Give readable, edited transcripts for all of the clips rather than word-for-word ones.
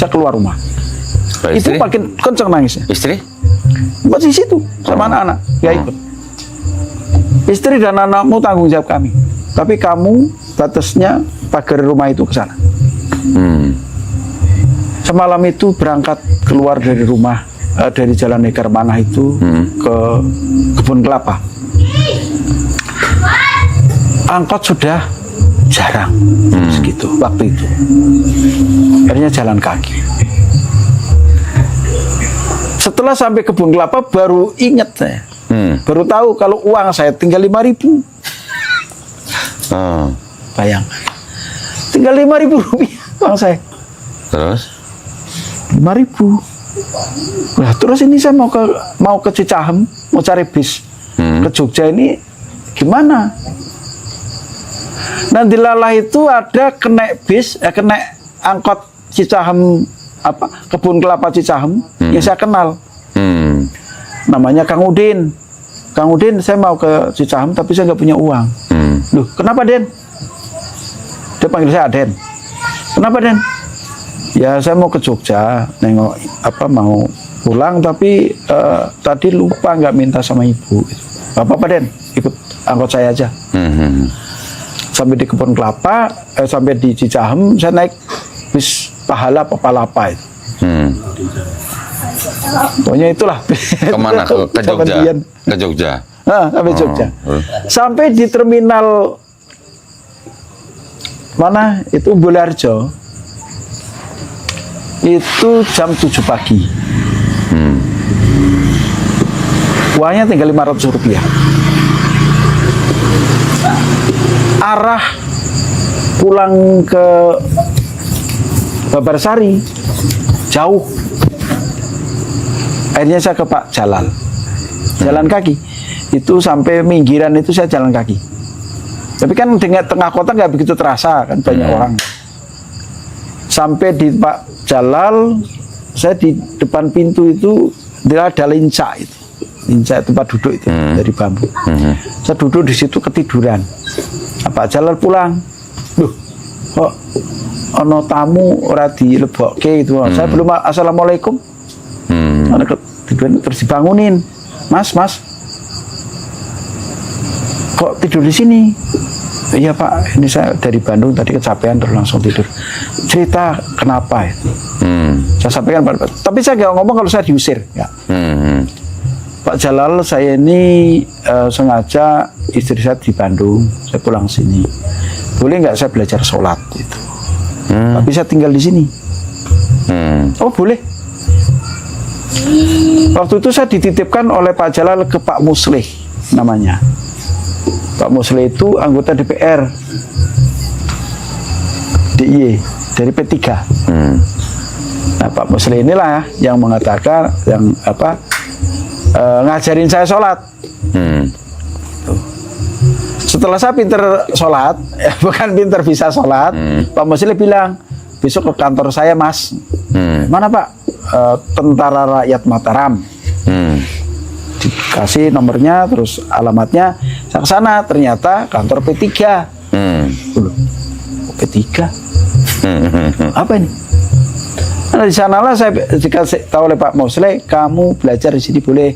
saya keluar rumah. Itu makin kenceng nangisnya. Istri? Masih situ sama anak-anak, nggak ikut. Istri dan anakmu tanggung jawab kami. Tapi kamu batasnya pagar rumah itu ke sana. Semalam itu berangkat keluar dari rumah, dari Jalan Nekar Manah itu ke kebun kelapa. Angkot sudah jarang segitu waktu itu. Akhirnya jalan kaki. Setelah sampai kebun kelapa baru ingat saya. Baru tahu kalau uang saya tinggal 5.000. Bayangkan. Tinggal 5.000 rupiah uang saya. Terus? 5.000. Nah, terus ini saya mau ke Cicahem, mau cari bis ke Jogja ini gimana? Nah, di Lalah itu ada kena bis, kena angkot Cicahem kebun kelapa Cicahem, ya saya kenal. Namanya Kang Udin. Kang Udin, saya mau ke Cicahem tapi saya nggak punya uang. Loh, kenapa Den? Dia panggil saya Aden. Kenapa Den? Ya saya mau ke Jogja, nengok mau pulang tapi tadi lupa nggak minta sama ibu. Apa Den? Ikut angkot saya aja. Sampai di kebun kelapa, sampai di Cicahem, saya naik bis Pahala Palapa itu. Pokoknya itulah. Kemana? Ke Jogja? Ke Jogja? Sampai Jogja. Sampai di terminal mana? Itu Bolarjo. Itu jam 7 pagi. Uangnya tinggal 500 rupiah. Arah pulang ke Babarsari jauh. Akhirnya saya ke Pak Jalal, jalan kaki. Itu sampai Minggiran itu saya jalan kaki. Tapi kan dengan tengah kota nggak begitu terasa kan, banyak orang. Sampai di Pak Jalal, saya di depan pintu itu dia ada linca itu. Linca tempat duduk itu dari bambu. Saya duduk di situ ketiduran. Pak Jalal pulang. Duh, kok ono tamu ora dilebokke itu. Saya belum assalamualaikum. Ada ketiduran terus dibangunin. Mas, kok tidur di sini? Iya Pak, ini saya dari Bandung tadi kecapean terus langsung tidur. Cerita kenapa itu? Saya sampaikan pada, tapi saya nggak ngomong kalau saya diusir. Ya. Pak Jalal, saya ini sengaja istri saya di Bandung, saya pulang sini. Boleh nggak saya belajar sholat itu? Tapi saya tinggal di sini. Oh boleh. Waktu itu saya dititipkan oleh Pak Jalal ke Pak Muslih namanya. Pak Muslih itu anggota DPR DIY dari P3. Nah Pak Muslih inilah yang mengatakan yang ngajarin saya sholat. Setelah saya pinter sholat, bukan pinter bisa sholat, Pak Muslih bilang, besok ke kantor saya Mas. Mana Pak? Tentara Rakyat Mataram. Dikasih nomornya, terus alamatnya, saya ke sana, ternyata kantor P3. P3? Apa ini? Nah, di sanalah saya dikasih tahu oleh Pak Muslih, kamu belajar di sini boleh.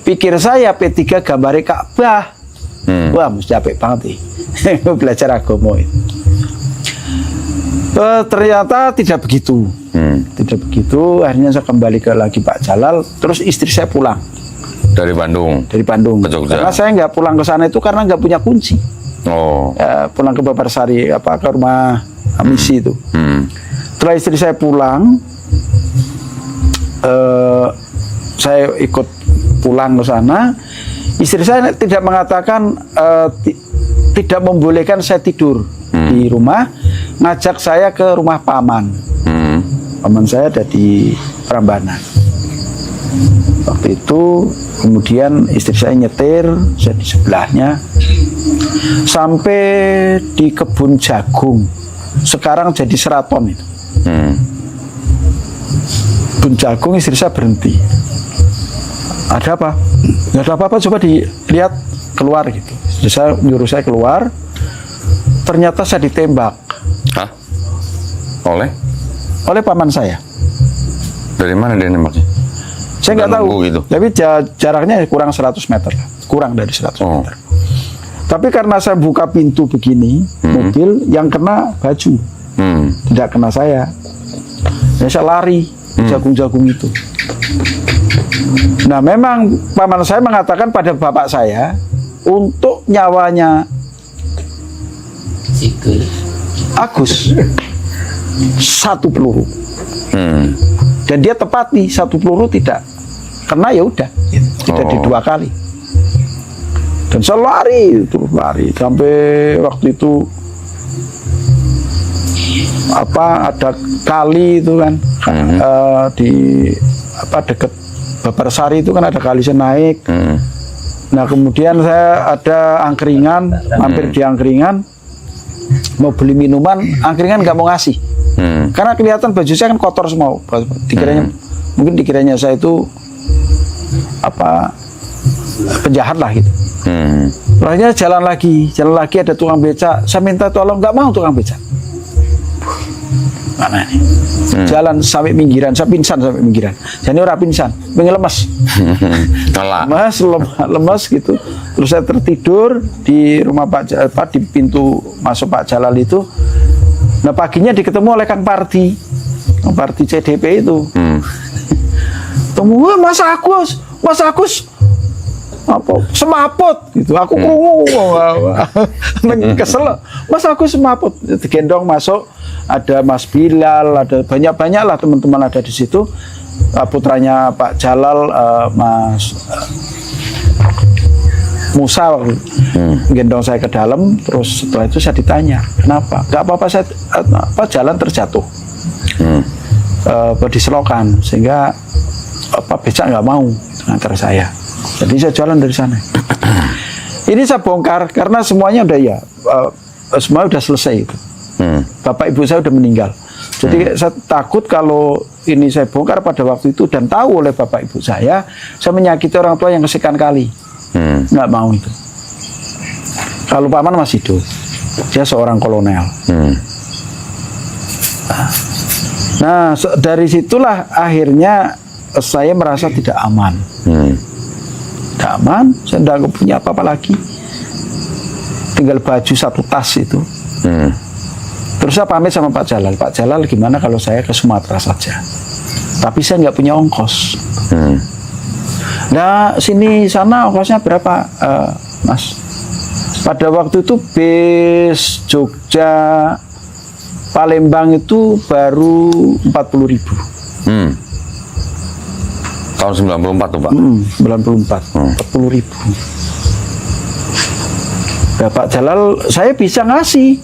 Pikir saya P3 gambarnya Ka'bah. Wah, mesti capek banget nih. Belajar agama itu. Ternyata tidak begitu. Tidak begitu. Akhirnya saya kembali ke lagi Pak Jalal. Terus istri saya pulang dari Bandung. Dari Bandung. Ke Jogja. Karena saya nggak pulang ke sana itu karena nggak punya kunci. Pulang ke Babarsari, ke rumah misi itu. Setelah istri saya pulang, saya ikut pulang ke sana. Istri saya tidak mengatakan, tidak membolehkan saya tidur di rumah, ngajak saya ke rumah paman. Paman saya ada di Prambanan. Waktu itu kemudian istri saya nyetir, saya di sebelahnya, sampai di kebun jagung. Sekarang jadi Seraton itu. Kebun jagung, istri saya berhenti. Ada apa? Nggak ada apa-apa, coba dilihat keluar gitu. Jadi saya nyuruh saya keluar, ternyata saya ditembak. Hah? Oleh? oleh paman saya. Dari mana dia nembaknya? Saya nggak Udah tahu, nunggu gitu. tapi jaraknya kurang 100 meter, kurang dari 100 Oh. meter. Tapi karena saya buka pintu begini, mobil yang kena baju, tidak kena saya. Ya, saya lari, jagung-jagung itu. Nah, memang paman saya mengatakan pada bapak saya, untuk nyawanya Agus, 1 peluru. Dan dia tepati, 1 peluru tidak kena, ya udah, tidak di 2 kali. Dan saya lari, terus lari sampai waktu itu ada kali itu kan, di dekat Babarsari itu kan ada kali, saya naik. Nah, kemudian saya ada angkringan, mampir di angkringan, mau beli minuman, angkringan nggak mau ngasih. Karena kelihatan baju saya kan kotor semua. Mungkin dikiranya saya itu penjahat lah gitu. Akhirnya jalan lagi ada tukang becak. Saya minta tolong, nggak mau tukang becak. Mana ini? Jalan sampai pinggiran, saya pingsan sampai pinggiran. Jadi orang pingsan, pengen lemas. lemas gitu. Terus saya tertidur di rumah di pintu masuk Pak Jalal itu. Nah, paginya diketemu oleh Kang Pardi CDP itu. Temu, Mas Agus semaput gitu. Aku krungu, kesel. Mas Agus semaput, digendong masuk. Ada Mas Bilal, ada banyak lah teman-teman ada di situ. Putranya Pak Jalal, Mas Musa, gendong saya ke dalam. Terus setelah itu saya ditanya, kenapa? Gak apa-apa, saya jalan terjatuh di selokan, sehingga becak nggak mau ngantar saya. Jadi saya jalan dari sana. Ini saya bongkar karena semuanya udah semua udah selesai itu. Bapak ibu saya udah meninggal. Jadi saya takut kalau ini saya bongkar pada waktu itu dan tahu oleh bapak ibu saya menyakiti orang tua yang kesekian kali. Nggak mau itu. Kalau paman masih hidup, dia seorang kolonel. Nah, dari situlah akhirnya saya merasa tidak aman. Tidak aman, saya tidak punya apa-apa lagi. Tinggal baju 1 tas itu. Terus saya pamit sama Pak Jalal. Pak Jalal, gimana kalau saya ke Sumatera saja? Tapi saya nggak punya ongkos. Nah, sini sana ongkosnya berapa, Mas? Pada waktu itu bis Jogja Palembang itu baru 40.000. Tahun 94 tuh, Pak? 94, 40.000. Bapak Jalal, saya bisa ngasih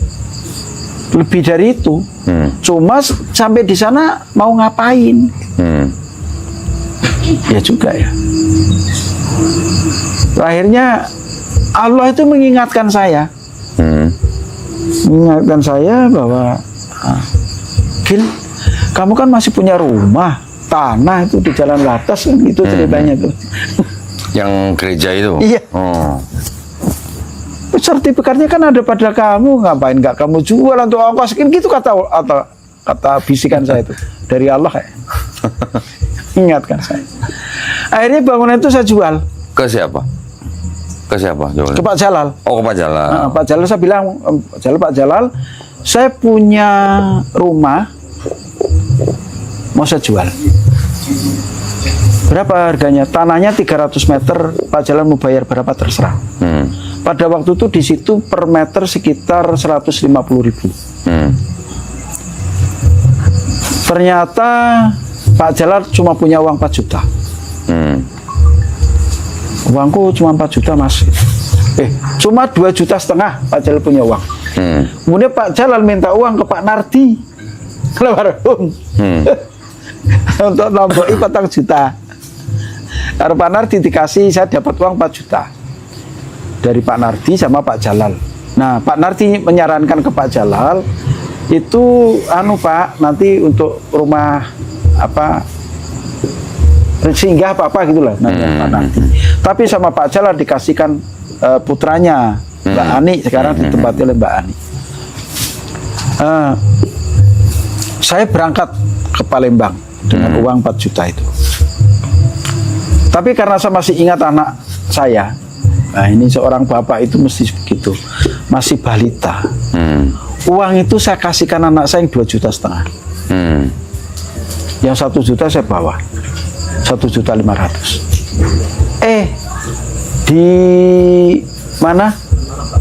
lebih dari itu. Cuma sampai di sana mau ngapain? Ya juga ya. Akhirnya Allah itu mengingatkan saya. Mengingatkan saya bahwa Gil, kamu kan masih punya rumah, tanah itu di Jalan Latas kan, itu ceritanya tuh. Yang gereja itu? Iya. Sertifikatnya kan ada pada kamu, ngapain nggak kamu jual untuk ongkos? Gitu kata bisikan saya itu dari Allah kayak. Ingatkan saya. Akhirnya bangunan itu saya jual. Ke siapa? Ke siapa? Ke Pak Jalal. Oh, ke Pak Jalal. Nah, Pak Jalal, saya bilang, Pak Jalal, saya punya rumah mau saya jual. Berapa harganya? Tanahnya 300 meter, Pak Jalal mau bayar berapa terserah. Pada waktu itu di situ per meter sekitar 150.000. Ternyata Pak Jalal cuma punya uang 4 juta. Uangku cuma 4 juta, Mas. Cuma 2,5 juta Pak Jalal punya uang. Kemudian Pak Jalal minta uang ke Pak Nardi, almarhum, untuk nambahi 4 juta. Karena Pak Nardi dikasih, saya dapat uang 4 juta dari Pak Nardi sama Pak Jalal. Nah, Pak Nardi menyarankan ke Pak Jalal itu, Pak, nanti untuk rumah singgah apa gitulah namanya Pak Nardi. Tapi sama Pak Jalal dikasihkan putranya Mbak Ani, sekarang ditempati oleh Mbak Ani. Saya berangkat ke Palembang dengan uang 4 juta itu. Tapi karena saya masih ingat anak saya, nah ini seorang bapak itu mesti begitu, masih balita. Uang itu saya kasihkan anak saya yang 2,5 juta. Yang 1 juta saya bawa, 1,5 juta. Di mana?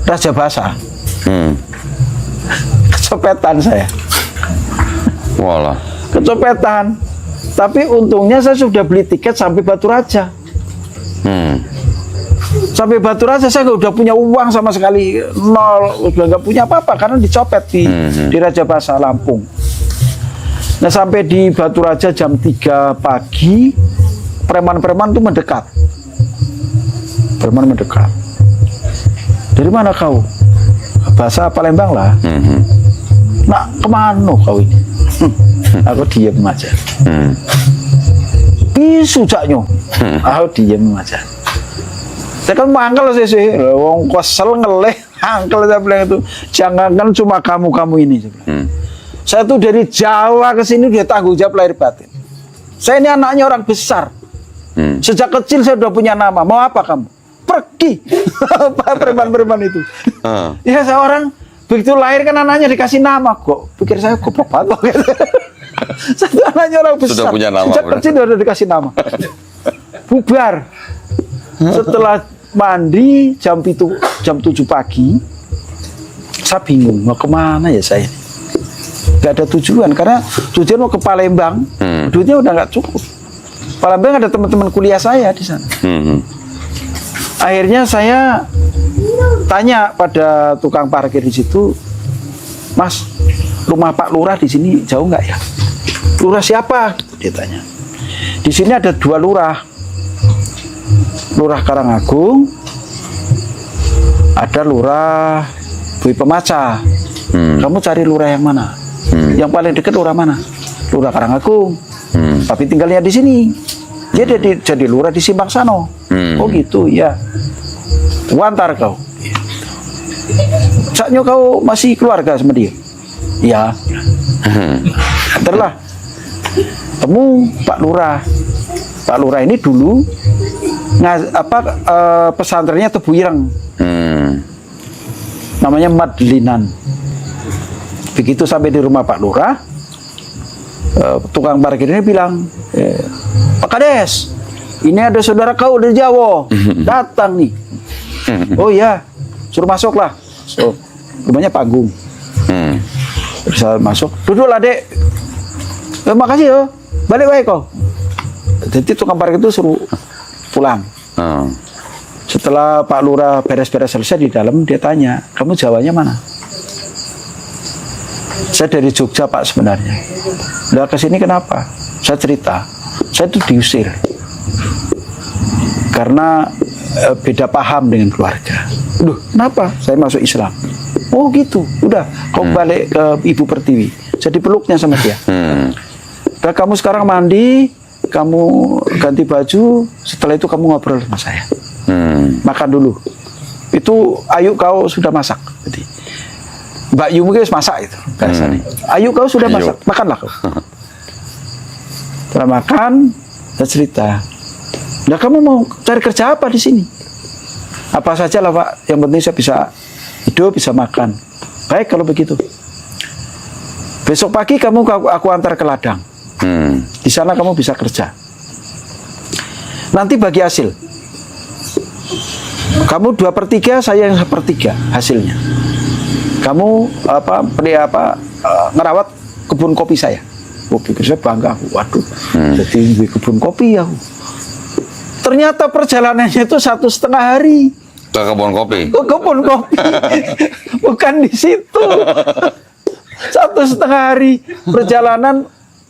Raja Basa. Kecopetan saya. Walah. Kecopetan. Tapi untungnya saya sudah beli tiket sampai Batu Raja. Sampai Batu Raja saya udah punya uang sama sekali, nol, udah nggak punya apa-apa karena dicopet di Raja Basa Lampung. Nah sampai di Batu Raja jam 3 pagi, preman-preman itu mendekat. Preman mendekat. Dari mana kau? Bahasa Palembang lah. Nak kemana kau ini? Aku diem aja. Pisu caknya. Aku diem aja. Saya kan mangkel sih, wong kesel ngeleh, angkel saya bilang itu. Jangankan cuma kamu ini. Saya tuh dari Jawa ke sini dia tanggung jawab lahir batin. Saya ini anaknya orang besar. Sejak kecil saya udah punya nama. Mau apa kamu? Pergi. Preman-preman itu. Ya seorang begitu lahir kan anaknya dikasih nama kok. Pikir saya goblok banget. Satu anaknya orang besar. Sudah punya nama. Sejak kecil udah dikasih nama. Bubar. Setelah mandi jam 7 pagi, saya bingung mau kemana ya saya. Gak ada tujuan karena tujuan mau ke Palembang, duitnya udah nggak cukup. Palembang ada teman-teman kuliah saya di sana. Akhirnya saya tanya pada tukang parkir di situ, Mas, rumah Pak Lurah di sini jauh nggak ya? Lurah siapa? Dia tanya. Di sini ada 2 lurah, Lurah Karangagung, ada Lurah Bui Pemaca. Kamu cari lurah yang mana? Yang paling dekat lurah mana? Lurah Karangagung. Tapi tinggalnya di sini. Dia jadi lurah di Simpang Sano. Oh gitu ya. Wantar kau. Saknya kau masih keluarga sama dia? Iya. Antarlah. Temu Pak Lurah. Pak Lurah ini dulu pesantrennya Tebu Ireng. Namanya Madlinan. Begitu sampai di rumah Pak Lurah, tukang parkir ini bilang, Pak Kades, ini ada saudara kau dari Jawa, datang nih. Oh iya, suruh masuk lah. So, rumahnya panggung. Bisa masuk, duduklah dek. Makasih ya, balik baik kau. Jadi tukang parkir itu suruh pulang. Setelah Pak Lurah beres-beres selesai di dalam, dia tanya, kamu Jawanya mana? Saya dari Jogja Pak sebenarnya. Udah kesini kenapa? Saya cerita, saya itu diusir karena beda paham dengan keluarga. Duh, kenapa? Saya masuk Islam. Oh gitu, udah, kau balik ke Ibu Pertiwi. Jadi peluknya sama dia. Udah, kamu sekarang mandi, kamu ganti baju, setelah itu kamu ngobrol sama saya. Makan dulu. Itu Ayu kau sudah masak. Jadi Mbak Yu mungkin masak itu. Ayu kau sudah masak, makanlah kau. Setelah makan, saya cerita. Nah kamu mau cari kerja apa di sini? Apa saja lah Pak. Yang penting saya bisa hidup, bisa makan. Baik kalau begitu. Besok pagi kamu aku antar ke ladang. Di sana kamu bisa kerja. Nanti bagi hasil. Kamu 2/3, saya yang 1/3 hasilnya. Kamu ngerawat kebun kopi saya. Oh, pikir saya bangga. Waduh, jadi kebun kopi ya. Ternyata perjalanannya itu 1,5 hari. Ke kebun kopi. Ke kebun kopi. Bukan di situ. 1,5 hari perjalanan,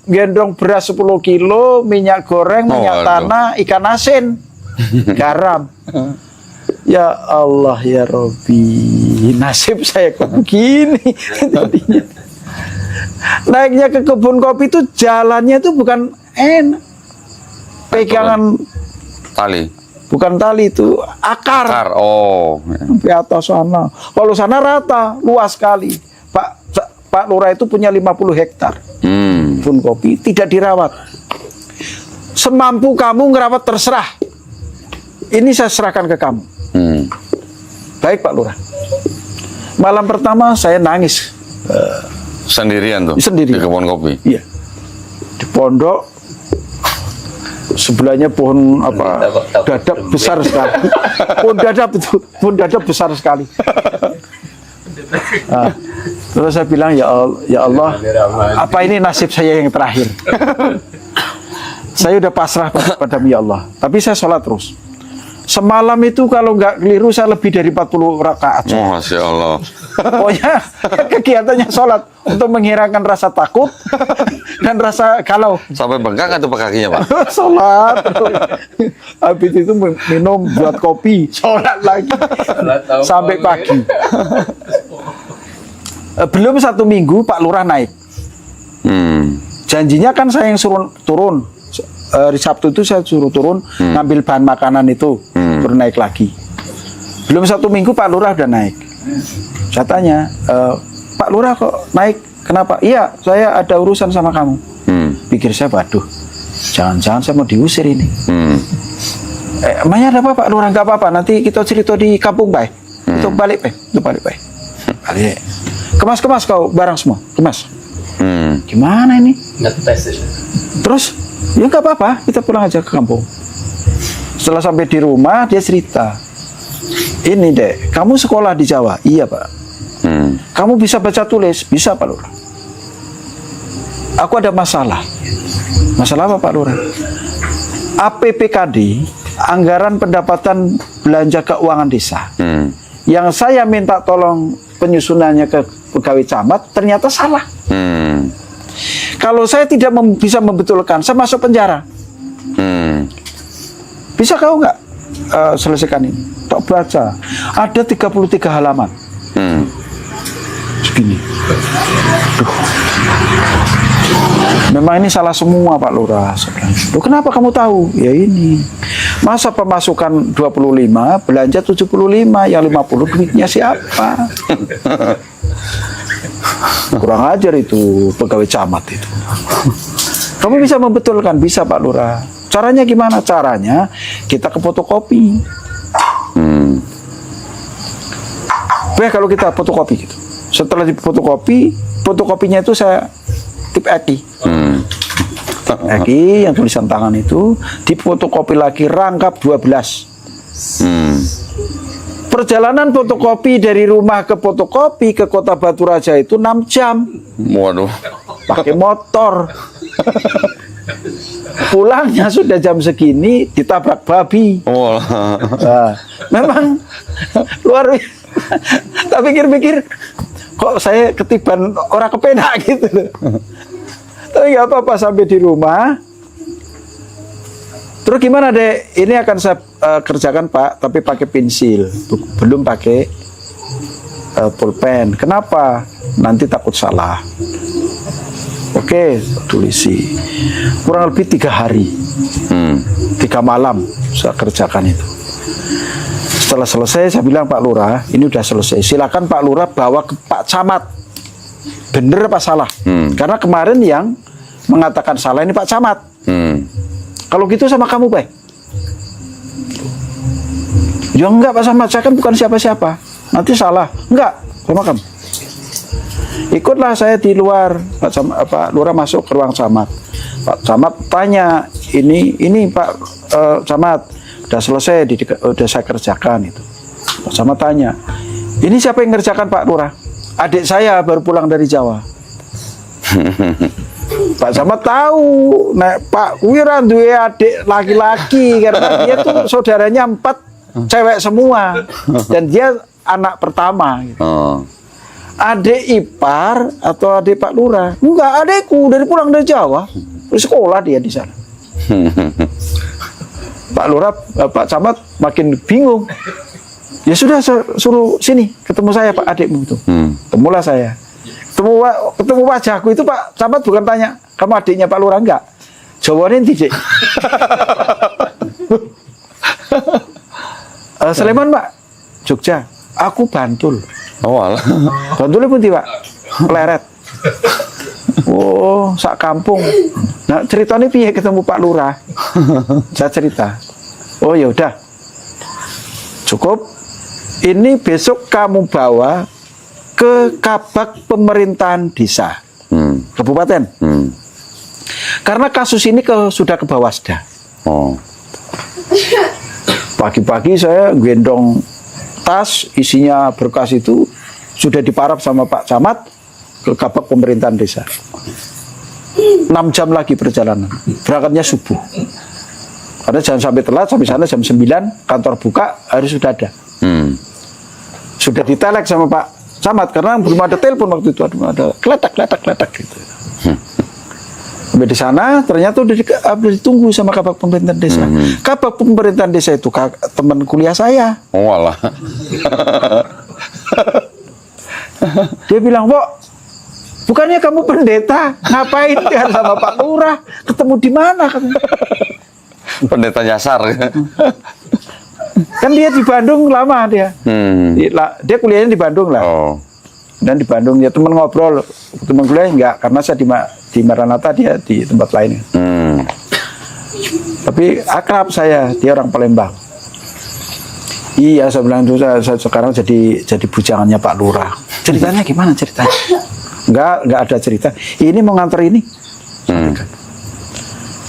gendong beras 10 kilo, minyak goreng, minyak tanah, ikan asin, garam. Ya Allah ya Robbi, nasib saya kok begini. Naiknya ke kebun kopi itu jalannya itu bukan enak. Pegangan tali. Bukan tali, itu akar. Oh. Sampai atas sana. Kalau sana rata, luas sekali. Pak Lurah itu punya 50 hektar kebun kopi, tidak dirawat. Semampu kamu ngerawat terserah. Ini saya serahkan ke kamu. Baik Pak Lurah. Malam pertama saya nangis. Sendirian tuh? Sendiri. Di kebun kopi? Iya. Di pondok, sebelahnya pohon apa, dadap besar sekali. Pohon dadap besar sekali. Nah, terus saya bilang, ya Allah, apa ini nasib saya yang terakhir? Saya udah pasrah padamu ya Allah. Tapi saya sholat terus. Semalam itu kalau nggak keliru saya lebih dari 40 rakaat. Oh, Masya Allah. Pokoknya kegiatannya sholat untuk menghilangkan rasa takut dan rasa galau. Sampai bengkak atau kakinya, Pak? Sholat. Habis itu minum, buat kopi, sholat lagi sampai pagi. Belum 1 minggu Pak Lurah naik. Janjinya kan saya yang suruh turun. Hari Sabtu itu saya suruh turun ngambil bahan makanan itu, baru naik lagi. Belum 1 minggu Pak Lurah udah naik. Saya tanya, Pak Lurah kok naik? Kenapa? Iya, saya ada urusan sama kamu. Pikir saya, waduh, jangan-jangan saya mau diusir ini. Emangnya ada apa Pak Lurah? Nggak apa-apa, nanti kita cerita di kampung baik. Itu balik baik, itu balik baik. Balik. Kemas kau barang semua, kemas. Gimana ini? Terus, ya nggak apa-apa, kita pulang aja ke kampung. Setelah sampai di rumah, dia cerita, ini dek, kamu sekolah di Jawa? Iya Pak. Kamu bisa baca tulis? Bisa Pak Lurah. Aku ada masalah. Masalah apa Pak Lurah? APPKD, Anggaran Pendapatan Belanja Keuangan Desa, yang saya minta tolong penyusunannya ke pegawai camat, ternyata salah. Kalau saya tidak bisa membetulkan, saya masuk penjara. Bisa kau nggak selesaikan ini? Tak baca. Ada 33 halaman. Segini. Duh. Memang ini salah semua Pak Lurah. Loh, kenapa kamu tahu? Ya ini. Masa pemasukan 25, belanja 75, yang 50 duitnya siapa? Kurang ajar itu pegawai camat itu. Kamu bisa membetulkan? Bisa Pak Lurah. Caranya gimana? Caranya kita ke fotokopi. Baik, kalau kita fotokopi gitu. Setelah di fotokopi, fotokopinya itu saya tip Eki. Eki yang tulisan tangan itu difotokopi lagi, rangkap 12. Perjalanan fotokopi dari rumah ke fotokopi ke Kota Batu Raja itu 6 jam. Waduh. Pakai motor. Pulangnya sudah jam segini ditabrak babi. Nah, memang luar biasa. Tak pikir-pikir, kok saya ketiban orang kepenak gitu. Tapi nggak apa-apa, sampai di rumah. Terus gimana dek? Ini akan saya kerjakan Pak, tapi pakai pensil, belum pakai pulpen. Kenapa? Nanti takut salah. Oke, tulisi. Kurang lebih 3 hari, 3 malam saya kerjakan itu. Setelah selesai, saya bilang Pak Lurah, ini udah selesai. Silakan Pak Lurah bawa ke Pak Camat. Bener apa salah? Karena kemarin yang mengatakan salah ini Pak Camat. Kalau gitu sama kamu baik. Ya enggak Pak Camat, saya kan bukan siapa-siapa. Nanti salah. Enggak, sama kamu. Ikutlah saya di luar. Pak Lurah masuk ke ruang camat. Pak Camat tanya, ini Pak Camat, udah selesai, udah saya kerjakan itu. Pak Camat tanya, ini siapa yang ngerjakan Pak Lurah? Adik saya baru pulang dari Jawa. Pak Camat tahu, nek Pak Wira duwe adik laki-laki karena dia tuh saudaranya 4 cewek semua dan dia anak pertama. Gitu. Adik ipar atau adik Pak Lurah? Enggak, adikku dari pulang dari Jawa, sekolah dia di sana. Pak Lurah, Pak Camat makin bingung. Ya sudah, suruh sini ketemu saya Pak adikmu itu. Temulah saya. Ketemu wajahku itu Pak Camat bukan tanya, kamu adiknya Pak Lurah enggak? Jawabannya tidak. Sleman Pak, Jogja. Aku Bantul. Oh alah. Bantulnya pun Pak, Pleret. Oh, sak kampung. Nah, ceritanya piye ketemu Pak Lurah? Saya cerita. Oh ya udah. Cukup. Ini besok kamu bawa ke kabak pemerintahan desa. Kabupaten. Karena kasus ini sudah ke Bawasda. Oh. Pagi-pagi saya gendong tas isinya berkas itu sudah diparap sama Pak Camat ke kabak pemerintahan desa. 6 jam lagi perjalanan. Berangkatnya subuh. Karena jangan sampai telat, sampai sana jam 9, kantor buka, harus sudah ada. Sudah ditelek sama Pak Camat, karena belum ada telepon waktu itu, ada kletak gitu. Sampai di sana, ternyata udah ditunggu sama kabak pemerintahan desa. Kabak pemerintahan desa itu teman kuliah saya. Oh alah. Dia bilang, "Pok, bukannya kamu pendeta, ngapain dia sama Pak Lurah? Ketemu di mana?" Pendeta nyasar. Kan dia di Bandung lama dia. Dia kuliahnya di Bandung lah. Oh. Dan di Bandung ya teman ngobrol, teman kuliah enggak, karena saya di Maranatha, dia di tempat lain. Tapi akrab saya, dia orang Palembang. Iya, saya bilang itu saya sekarang jadi bujangannya Pak Lurah. Ceritanya gimana ceritanya? Enggak ada cerita. Ini mau nganter ini.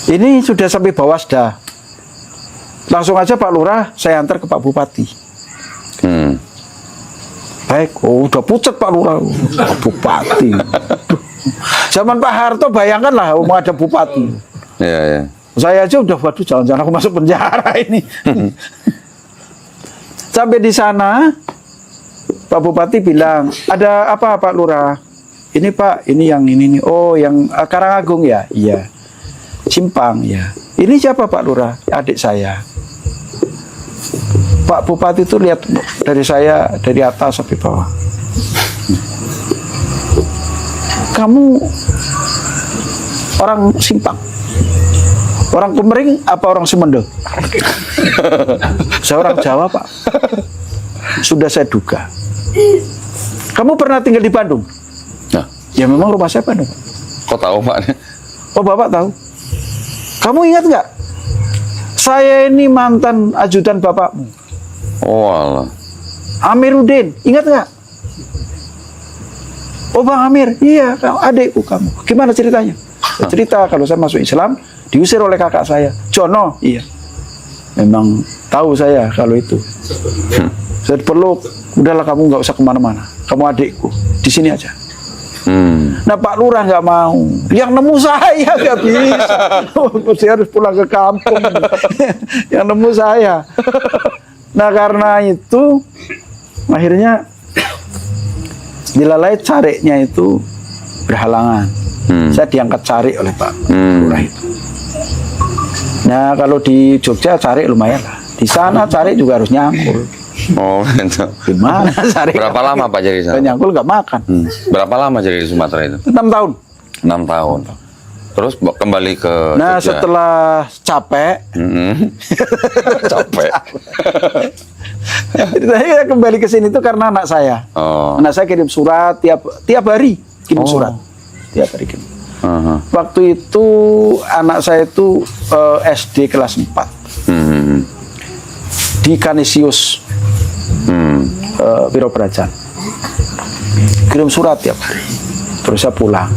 Ini sudah sampai Bawasda. Langsung aja Pak Lurah, saya antar ke Pak Bupati. Baik, udah pucat Pak Lurah, Pak Bupati. Zaman Pak Harto bayangkanlah mau ada bupati. Iya. Saya aja udah, waduh, jangan-jangan aku masuk penjara ini. Sampai di sana, Pak Bupati bilang, "Ada apa Pak Lurah?" "Ini Pak, ini yang ini nih." "Oh, yang Karangagung ya?" "Iya." "Simpang ya." "Ini siapa Pak Lurah?" "Adik saya." Pak Bupati itu lihat dari saya, dari atas sampai bawah. "Kamu orang Simpang? Orang Kemering apa orang Sumedang?" "Saya orang Jawa Pak." "Sudah saya duga." "Kamu pernah tinggal di Bandung?" Nah, "Ya memang rumah saya Bandung." kok tahu Pak? "Oh Bapak tahu." "Kamu ingat nggak? Saya ini mantan ajudan bapakmu. Oh alah. Amiruddin, ingat nggak?" "Oh Bang Amir, iya, adikku kamu." "Gimana ceritanya?" "Cerita kalau saya masuk Islam, diusir oleh kakak saya, Jono." "Iya." "Memang tahu saya kalau itu." "Saya dipeluk, udahlah kamu nggak usah kemana-mana, kamu adikku, di sini aja." Nah Pak Lurah nggak mau, yang nemu saya nggak bisa, saya harus pulang ke kampung. Yang nemu saya. Nah karena itu akhirnya dilalai cariknya itu berhalangan. Saya diangkat carik oleh Pak Lurah itu. Nah kalau di Jogja carik lumayan lah. Di sana carik juga harus nyangkul. Oh, gitu. Gimana carik? Berapa lama Pak jadi di sana? Nyangkul nggak makan. Berapa lama jadi di Sumatera itu? 6 tahun. 6 tahun. Terus kembali ke Nah Jogja. setelah capek, Capek. saya kembali ke sini itu karena anak saya. Oh. Anak saya kirim surat tiap hari, kirim surat. Tiap hari kirim. Waktu itu anak saya itu SD kelas 4 di Kanisius Wiro Brajan. Kirim surat tiap hari. Terus saya pulang.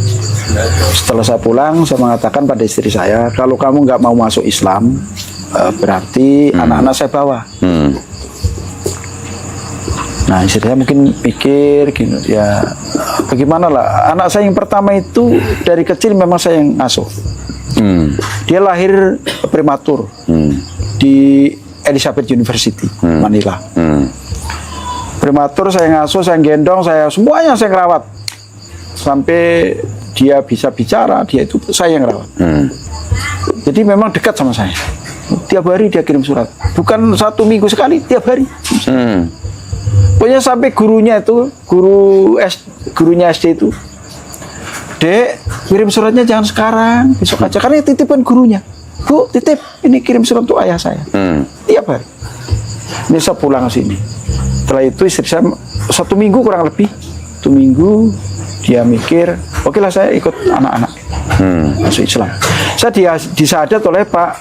Setelah saya pulang, saya mengatakan pada istri saya, kalau kamu nggak mau masuk Islam, berarti anak-anak saya bawa. Nah istri saya mungkin pikir gini, ya bagaimana lah. Anak saya yang pertama itu dari kecil memang saya yang ngasuh. Dia lahir prematur di Elizabeth University, Manila. Prematur saya ngasuh, saya gendong, semuanya saya ngerawat. Sampai dia bisa bicara, dia itu saya yang rawat. Jadi memang dekat sama saya. Tiap hari dia kirim surat. Bukan 1 minggu sekali, tiap hari. Pokoknya sampai gurunya itu, gurunya SD itu, "Dek, kirim suratnya jangan sekarang, besok aja." Karena titipan gurunya. "Bu, titip, ini kirim surat untuk ayah saya." Tiap hari. Ini saya pulang ke sini. Setelah itu istri saya 1 minggu kurang lebih. 1 minggu dia mikir, Oke lah, saya ikut anak-anak masuk Islam. Saya disahadat oleh Pak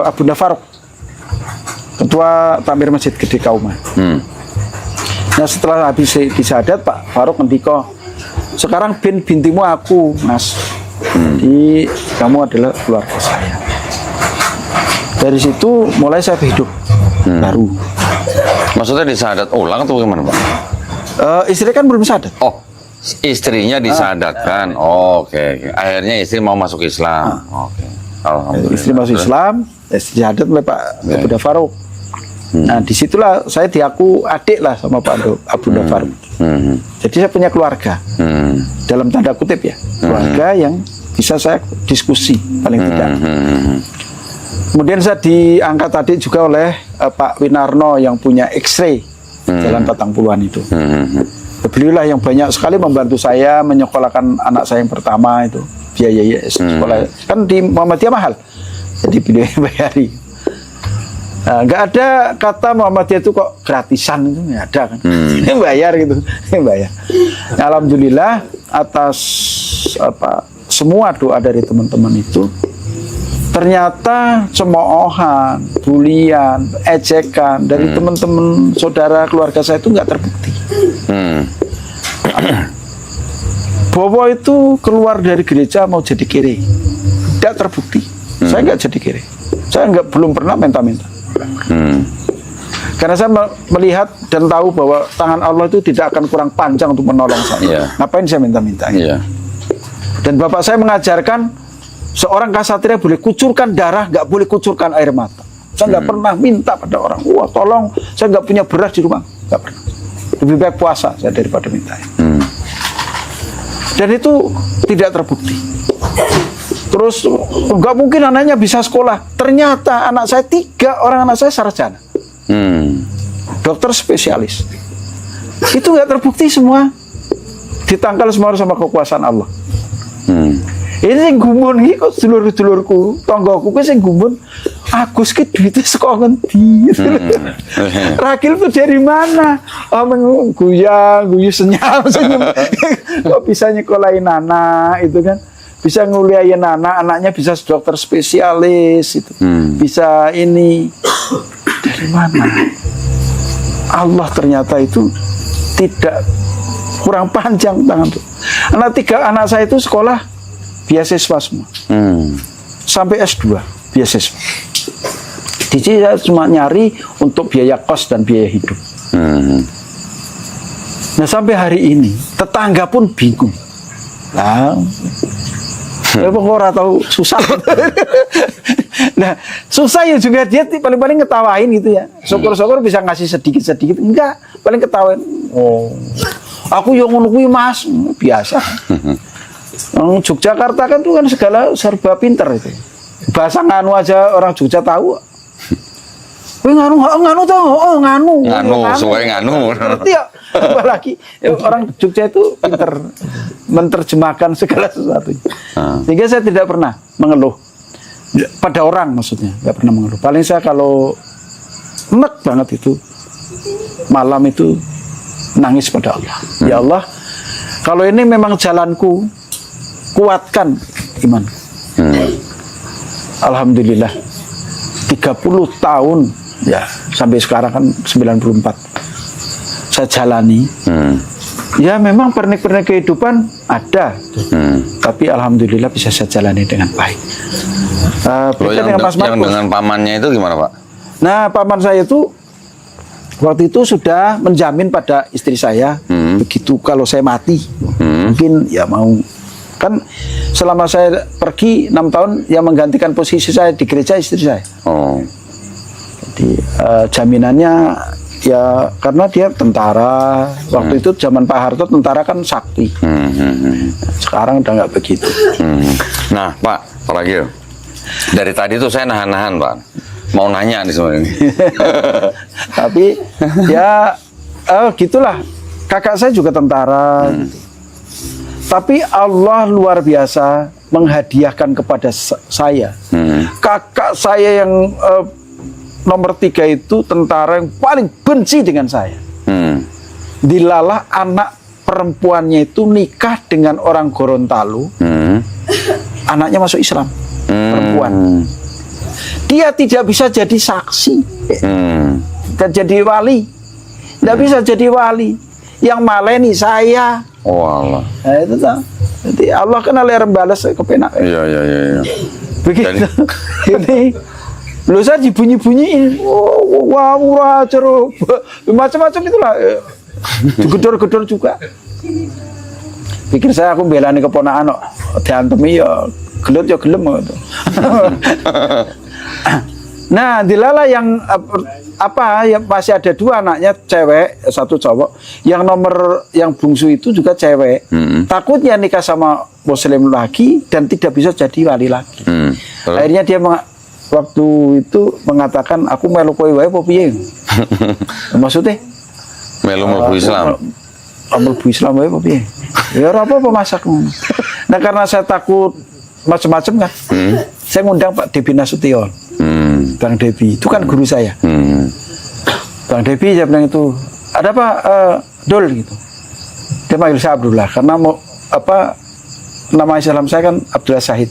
Abu Faruq, Ketua Takmir Masjid Gede Kauman. Nah setelah habis disahadat, Pak Faruq ngendika, sekarang bintimu aku, Mas. Jadi kamu adalah keluarga saya. Dari situ mulai saya hidup baru. Maksudnya disahadat ulang atau gimana, Pak? Istri kan belum sahadat. Oh, istrinya disahadatkan. Oh, oke. Akhirnya istri mau masuk Islam. Oke. Alhamdulillah. Istri masuk Islam, disahadat oleh Pak Abu Faruq. Nah disitulah saya diaku adik lah sama Pak Abu Faruq. Jadi saya punya keluarga, dalam tanda kutip ya, keluarga yang bisa saya diskusi paling tidak. Kemudian saya diangkat adik juga oleh Pak Winarno yang punya X-ray Jalan Patangpuluhan itu. Beliaulah yang banyak sekali membantu saya menyekolahkan anak saya yang pertama itu, biaya sekolah. Kan di Muhammadiyah mahal, jadi beliau yang bayari. Nah, nggak ada kata Muhammadiyah itu kok gratisan, itu nggak ada kan. Ini bayar gitu, ini bayar. Nah, alhamdulillah atas semua doa dari teman-teman itu, ternyata cemoohan, bulian, ejekan dari teman-teman saudara keluarga saya itu nggak terbukti. Bowo itu keluar dari gereja mau jadi kiri, tidak terbukti. Saya nggak jadi kiri, saya belum pernah minta-minta. Karena saya melihat dan tahu bahwa tangan Allah itu tidak akan kurang panjang untuk menolong saya. Ngapain saya minta-minta? Dan bapak saya mengajarkan seorang kasatria boleh kucurkan darah, nggak boleh kucurkan air mata. Saya nggak pernah minta pada orang, wah tolong, saya nggak punya beras di rumah, nggak pernah. Lebih baik puasa saya daripada minta. Dan itu tidak terbukti. Terus nggak mungkin anaknya bisa sekolah. Ternyata anak saya 3 orang anak saya sarjana, dokter spesialis. Itu nggak terbukti semua, ditangkal semua sama kekuasaan Allah. Ini sing gumun iki kok dulur-dulurku, tanggaku kuwi sing gumun, Agus ki duitnya saka ngendi? Rakil tuh dari mana? Oh, guyu senyum. Kok bisa nyekolahin anak itu kan? Bisa nguliahin anak, anaknya bisa dokter spesialis itu. Bisa ini. Dari mana? Allah ternyata itu tidak kurang panjang tangan tuh. Anak saya itu sekolah beasiswa semua, sampai S2 beasiswa. Di sini saya cuma nyari untuk biaya kos dan biaya hidup. Nah sampai hari ini tetangga pun bingung. Lah, orang tahu susah. Nah susah ya juga dia paling-paling ngetawain gitu ya. Syukur-syukur bisa ngasih sedikit-sedikit. Enggak, paling ketawain. Oh, aku yang ngono kuwi Mas, biasa. Yogyakarta kan tuh kan segala serba pinter itu. Bahasa nganu aja orang Jogja tahu. Wih nganu tuh, nganu, semuanya nganu. Ngerti ya? Apalagi orang Jogja itu pinter menerjemahkan segala sesuatu. Sehingga saya tidak pernah mengeluh pada orang, maksudnya nggak pernah mengeluh. Paling saya kalau enek banget itu malam itu nangis pada Allah. Ya Allah, kalau ini memang jalanku, kuatkan iman. Alhamdulillah 30 tahun ya sampai sekarang kan 94 saya jalani. Ya memang pernik-pernik kehidupan ada, tapi alhamdulillah bisa saya jalani dengan baik. Yang dengan pamannya itu gimana Pak? Nah paman saya itu waktu itu sudah menjamin pada istri saya, begitu kalau saya mati mungkin ya mau. Kan selama saya pergi 6 tahun yang menggantikan posisi saya di gereja istri saya. Jadi jaminannya ya karena dia tentara. Waktu itu zaman Pak Harto tentara kan sakti. Sekarang udah nggak begitu. Nah Pak, terakhir dari tadi tuh saya nahan-nahan Pak, mau nanya nih semuanya. Tapi ya gitulah. Kakak saya juga tentara. Tapi Allah luar biasa menghadiahkan kepada saya. Kakak saya yang nomor 3 itu tentara yang paling benci dengan saya. Dilalah anak perempuannya itu nikah dengan orang Gorontalo, anaknya masuk Islam, perempuan. Dia tidak bisa jadi saksi, dan jadi wali, tidak bisa jadi wali. Yang maleni saya. Oh Allah. Nah, itu tak. Jadi Allah kan alir balas kepenak. Iya. Begitu. Ini lu saya dibunyi-bunyiin. Wah, ceruk. Macam-macam itulah. Gedor-gedor juga. Pikir saya aku belani keponakan kok. Diantemi ya gelut ya gelem gitu. Nah, dilala yang apa yang masih ada 2 anaknya cewek, 1 cowok. Yang nomor yang bungsu itu juga cewek. Takutnya nikah sama muslim lagi dan tidak bisa jadi wali lagi. Akhirnya dia waktu itu mengatakan aku melu kowe wae apa piye? Maksudnya Melu mlebu Islam. Mlebu Islam wae apa piye? Ya ora apa-apa masakmu. Nah, karena saya takut macam-macam kan. Saya ngundang Pak Debi Nasution. Bang Debi, itu kan guru saya. Bang Debi saya bilang itu, ada apa Dul gitu. Dia panggil saya Abdullah karena mau apa nama Islam saya kan Abdullah Syahid.